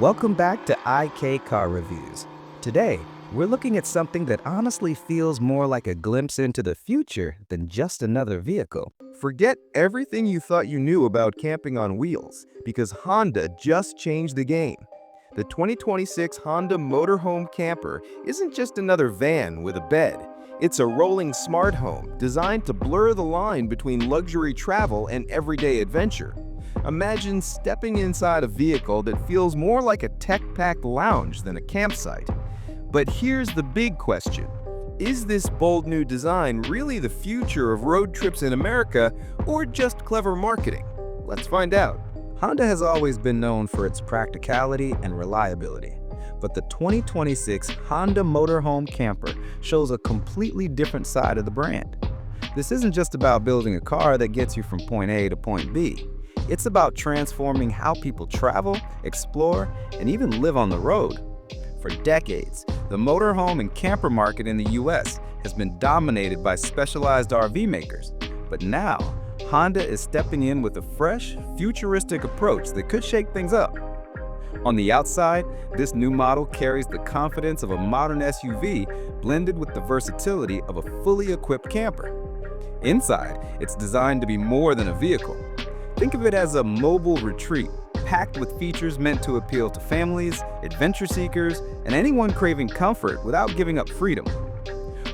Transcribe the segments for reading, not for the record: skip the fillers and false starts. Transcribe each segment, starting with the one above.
Welcome back to IK Car Reviews. Today, we're looking at something that honestly feels more like a glimpse into the future than just another vehicle. Forget everything you thought you knew about camping on wheels, because Honda just changed the game. The 2026 Honda Motorhome Camper isn't just another van with a bed. It's a rolling smart home designed to blur the line between luxury travel and everyday adventure. Imagine stepping inside a vehicle that feels more like a tech-packed lounge than a campsite. But here's the big question. Is this bold new design really the future of road trips in America, or just clever marketing? Let's find out. Honda has always been known for its practicality and reliability, but the 2026 Honda Motorhome Camper shows a completely different side of the brand. This isn't just about building a car that gets you from point A to point B. It's about transforming how people travel, explore, and even live on the road. For decades, the motorhome and camper market in the US has been dominated by specialized RV makers. But now, Honda is stepping in with a fresh, futuristic approach that could shake things up. On the outside, this new model carries the confidence of a modern SUV blended with the versatility of a fully equipped camper. Inside, it's designed to be more than a vehicle. Think of it as a mobile retreat, packed with features meant to appeal to families, adventure seekers, and anyone craving comfort without giving up freedom.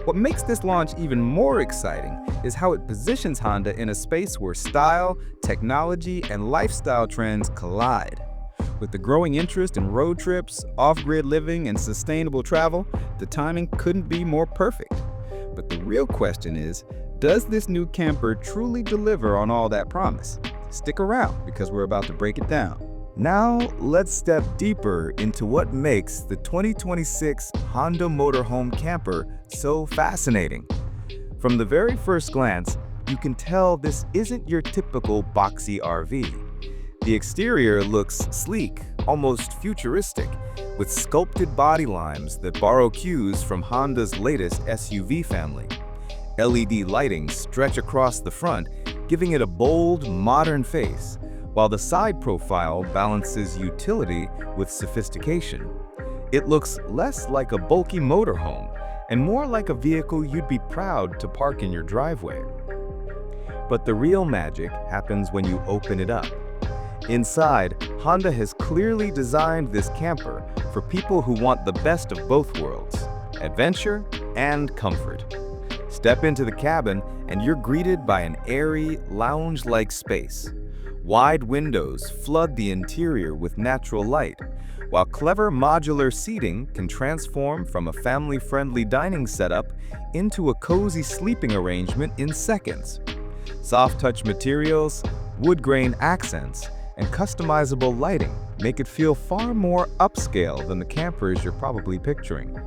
What makes this launch even more exciting is how it positions Honda in a space where style, technology, and lifestyle trends collide. With the growing interest in road trips, off-grid living, and sustainable travel, the timing couldn't be more perfect. But the real question is, does this new camper truly deliver on all that promise? Stick around, because we're about to break it down. Now, let's step deeper into what makes the 2026 Honda Motorhome Camper so fascinating. From the very first glance, you can tell this isn't your typical boxy RV. The exterior looks sleek, almost futuristic, with sculpted body lines that borrow cues from Honda's latest SUV family. LED lighting stretch across the front, giving it a bold, modern face, while the side profile balances utility with sophistication. It looks less like a bulky motorhome and more like a vehicle you'd be proud to park in your driveway. But the real magic happens when you open it up. Inside, Honda has clearly designed this camper for people who want the best of both worlds, adventure and comfort. Step into the cabin and you're greeted by an airy, lounge-like space. Wide windows flood the interior with natural light, while clever modular seating can transform from a family-friendly dining setup into a cozy sleeping arrangement in seconds. Soft-touch materials, wood-grain accents, and customizable lighting make it feel far more upscale than the campers you're probably picturing.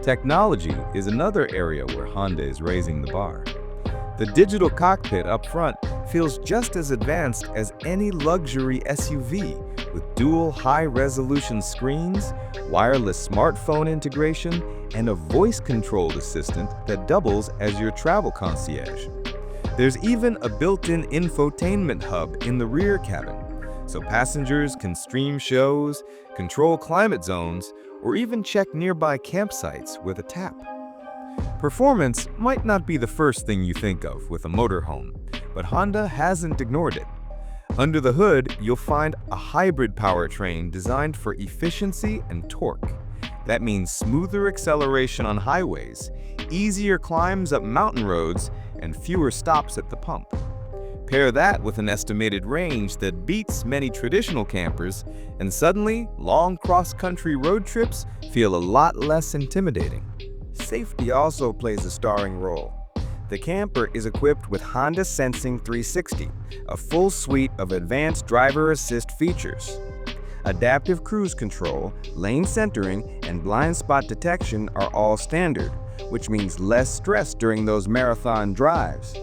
Technology is another area where Honda is raising the bar. The digital cockpit up front feels just as advanced as any luxury SUV, with dual high-resolution screens, wireless smartphone integration, and a voice-controlled assistant that doubles as your travel concierge. There's even a built-in infotainment hub in the rear cabin, so passengers can stream shows, control climate zones, or even check nearby campsites with a tap. Performance might not be the first thing you think of with a motorhome, but Honda hasn't ignored it. Under the hood, you'll find a hybrid powertrain designed for efficiency and torque. That means smoother acceleration on highways, easier climbs up mountain roads, and fewer stops at the pump. Pair that with an estimated range that beats many traditional campers, and suddenly, long cross-country road trips feel a lot less intimidating. Safety also plays a starring role. The camper is equipped with Honda Sensing 360, a full suite of advanced driver assist features. Adaptive cruise control, lane centering, and blind spot detection are all standard, which means less stress during those marathon drives.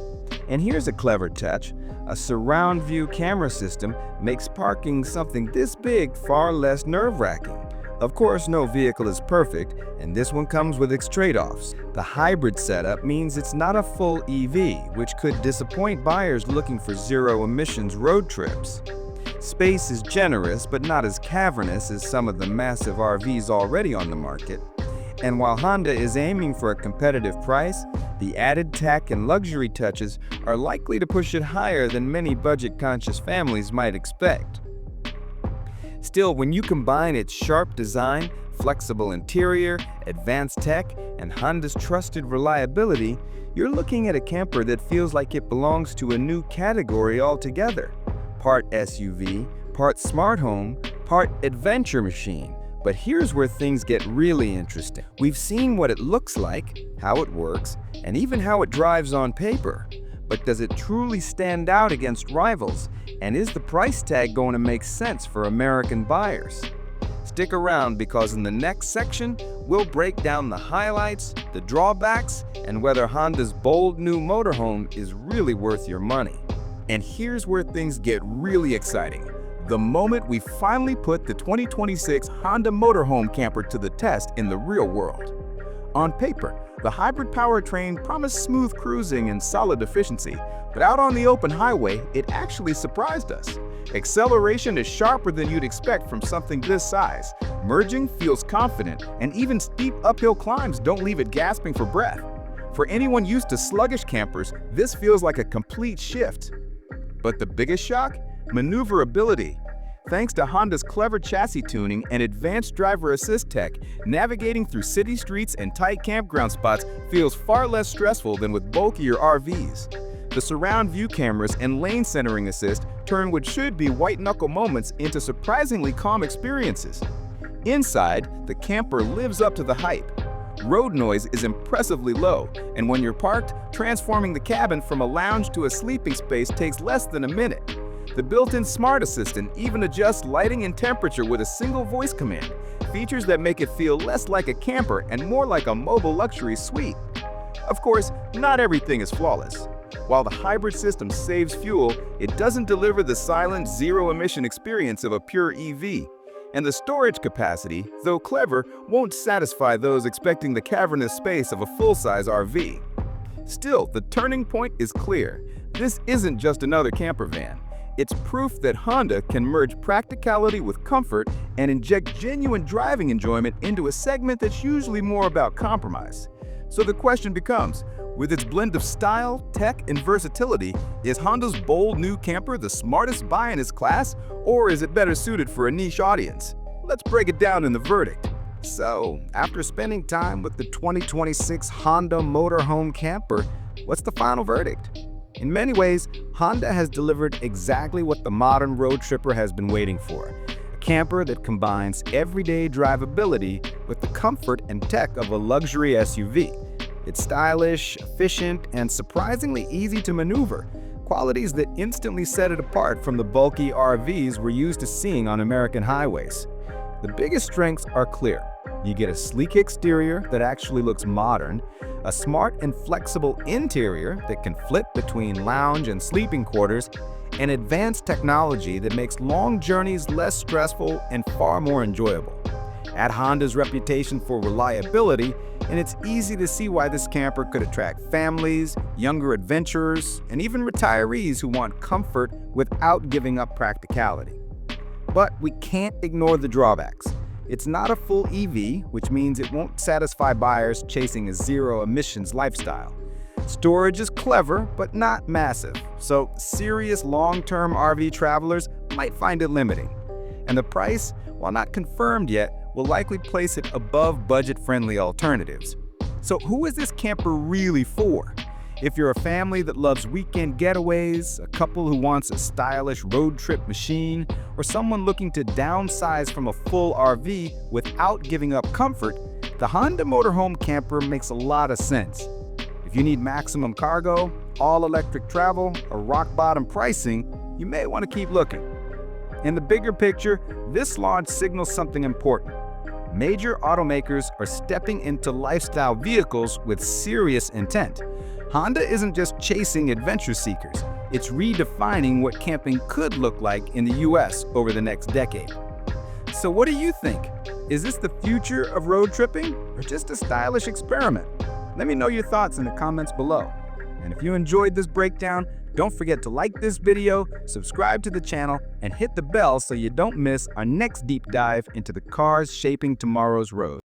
And here's a clever touch. A surround view camera system makes parking something this big far less nerve-wracking. Of course, no vehicle is perfect, and this one comes with its trade-offs. The hybrid setup means it's not a full EV, which could disappoint buyers looking for zero-emissions road trips. Space is generous, but not as cavernous as some of the massive RVs already on the market. And while Honda is aiming for a competitive price, the added tech and luxury touches are likely to push it higher than many budget-conscious families might expect. Still, when you combine its sharp design, flexible interior, advanced tech, and Honda's trusted reliability, you're looking at a camper that feels like it belongs to a new category altogether. Part SUV, part smart home, part adventure machine. But here's where things get really interesting. We've seen what it looks like, how it works, and even how it drives on paper. But does it truly stand out against rivals? And is the price tag going to make sense for American buyers? Stick around, because in the next section, we'll break down the highlights, the drawbacks, and whether Honda's bold new motorhome is really worth your money. And here's where things get really exciting. The moment we finally put the 2026 Honda Motorhome camper to the test in the real world. On paper, the hybrid powertrain promised smooth cruising and solid efficiency, but out on the open highway, it actually surprised us. Acceleration is sharper than you'd expect from something this size. Merging feels confident, and even steep uphill climbs don't leave it gasping for breath. For anyone used to sluggish campers, this feels like a complete shift. But the biggest shock? Maneuverability. Thanks to Honda's clever chassis tuning and advanced driver assist tech, navigating through city streets and tight campground spots feels far less stressful than with bulkier RVs. The surround view cameras and lane centering assist turn what should be white-knuckle moments into surprisingly calm experiences. Inside, the camper lives up to the hype. Road noise is impressively low, and when you're parked, transforming the cabin from a lounge to a sleeping space takes less than a minute. The built-in smart assistant even adjusts lighting and temperature with a single voice command, features that make it feel less like a camper and more like a mobile luxury suite. Of course, not everything is flawless. While the hybrid system saves fuel, it doesn't deliver the silent, zero-emission experience of a pure EV. And the storage capacity, though clever, won't satisfy those expecting the cavernous space of a full-size RV. Still, the turning point is clear. This isn't just another camper van. It's proof that Honda can merge practicality with comfort and inject genuine driving enjoyment into a segment that's usually more about compromise. So the question becomes, with its blend of style, tech, and versatility, is Honda's bold new camper the smartest buy in its class, or is it better suited for a niche audience? Let's break it down in the verdict. So, after spending time with the 2026 Honda Motorhome camper, what's the final verdict? In many ways, Honda has delivered exactly what the modern road tripper has been waiting for. A camper that combines everyday drivability with the comfort and tech of a luxury SUV. It's stylish, efficient, and surprisingly easy to maneuver, qualities that instantly set it apart from the bulky RVs we're used to seeing on American highways. The biggest strengths are clear. You get a sleek exterior that actually looks modern, a smart and flexible interior that can flip between lounge and sleeping quarters, and advanced technology that makes long journeys less stressful and far more enjoyable. Add Honda's reputation for reliability, and it's easy to see why this camper could attract families, younger adventurers, and even retirees who want comfort without giving up practicality. But we can't ignore the drawbacks. It's not a full EV, which means it won't satisfy buyers chasing a zero-emissions lifestyle. Storage is clever, but not massive, so serious long-term RV travelers might find it limiting. And the price, while not confirmed yet, will likely place it above budget-friendly alternatives. So who is this camper really for? If you're a family that loves weekend getaways, a couple who wants a stylish road trip machine, or someone looking to downsize from a full RV without giving up comfort, the Honda Motorhome camper makes a lot of sense. If you need maximum cargo, all-electric travel, or rock-bottom pricing, you may want to keep looking. In the bigger picture, this launch signals something important. Major automakers are stepping into lifestyle vehicles with serious intent. Honda isn't just chasing adventure seekers, it's redefining what camping could look like in the US over the next decade. So what do you think? Is this the future of road tripping, or just a stylish experiment? Let me know your thoughts in the comments below. And if you enjoyed this breakdown, Don't forget to like this video, subscribe to the channel, and hit the bell so you don't miss our next deep dive into the cars shaping tomorrow's road.